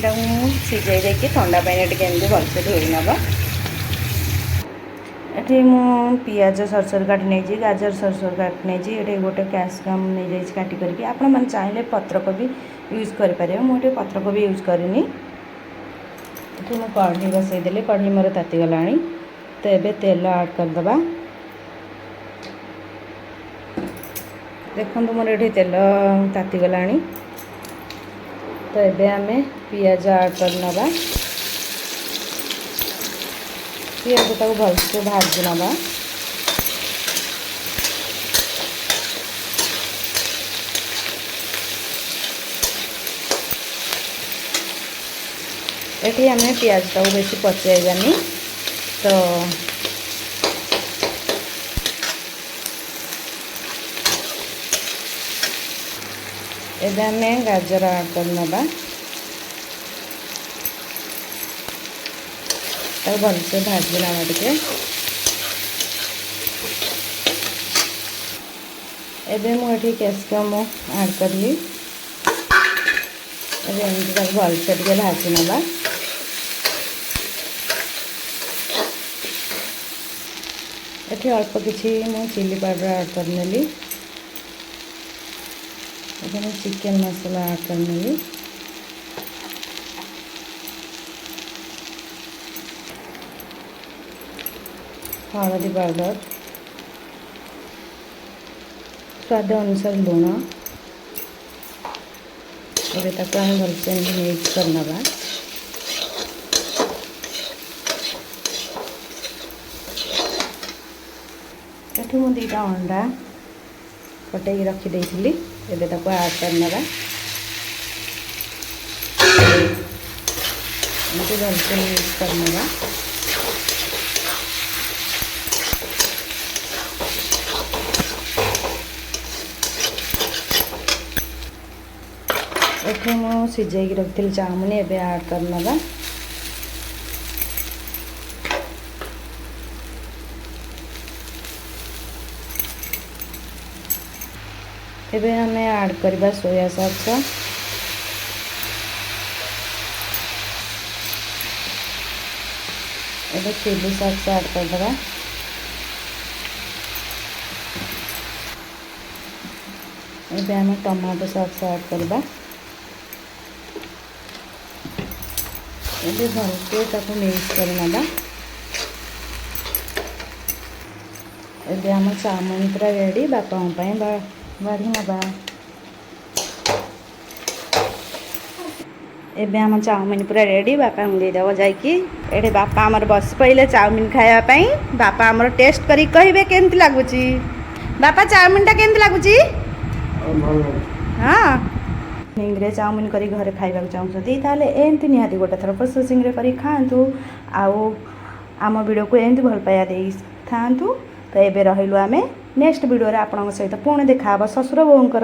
Chowmein टाक सीझे देखिए थंडा पानी टे भलसे धोई नवा। ये मु पियाज सरसर काटी नहीं गाजर सरसर काटी नहीं ये गोटे कैप्सिकम नहीं जाइए काटी करके आपण मैंने चाहिए पत्रकोबी यूज करें मुझे पत्रकोबी यूज करनी। ये मुझे कढ़ी बसईदेली कढ़ी मोर तातीगला तो ये तेल ऐड करदे देखो मोर ये तेल तातीगला तो ये आम पियाज ऐड करनवा पियाज ताको भलसे भाजी नवा। ये आम पियाज टाक बेसी पचेबानी तो ये आम गाजर ऐड करनवा भलसे भाजी नवा टे। एबे मुझे कैप्सिकम ऐड करी भलसे टे भाजी नवा। ये अल्प किसी मु चिली पाउडर ऐड करनेली चिकेन मसाला ऐड करनेली हलदी पाउडर स्वाद अनुसार लुण ये भलसे मिक्स करनवा। ये मुझे दीटा अंडा फटे रखीदे ये ऐड करनवा भलसे मिक्स करनवा। ये मु सीझे रखी चाउमिन ये ऐड करनवा। एबे आम ऐड करवा सोया सॉस एबे चिली सॉस ऐड करदे एबे आम टमाटो सॉस ऐड करवा ये भलसे ताको मिक्स करनवा। ये आम चाउमिन पूरा रेडी बापा बाढ़ी नवा। एबे आम चाउमिन पूरा रेडी बापा देदेव जाइए बापा आमर बस पड़े चाउमिन खायापाई बापा आमर टेस्ट करी कहे केमती लगुच बापा चाउमिन टा केमती लगुच। हाँ इंग्रे चाउमिन करी घरे खाइबा चाहते ताले एमती निहाती गोटे थर प्रोसेसिंग रे करी खातु आउ आम वीडियो को एमती भल पाया दे था। तो ये रहिलु आमे नेक्स्ट वीडियो रे आपन सहित पुणी देखा ससुर बोहूंकर